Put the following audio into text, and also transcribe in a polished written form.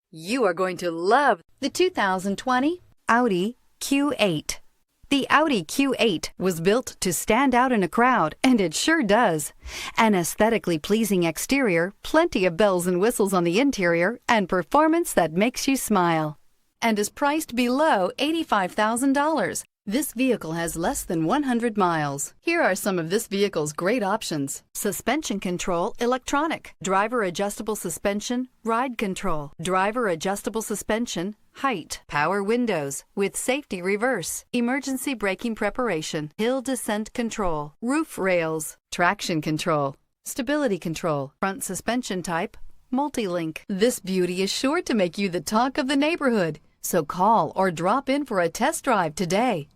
You are going to love the 2020 Audi Q8. The Audi Q8 was built to stand out in a crowd, and it sure does. An aesthetically pleasing exterior, plenty of bells and whistles on the interior, and performance that makes you smile. And is priced below $85,000. This vehicle has less than 100 miles. Here are some of this vehicle's great options: suspension control, electronic, driver adjustable suspension, ride control, driver adjustable suspension, height, power windows with safety reverse, emergency braking preparation, hill descent control, roof rails, traction control, stability control, front suspension type, multi-link. This beauty is sure to make you the talk of the neighborhood. So call or drop in for a test drive today.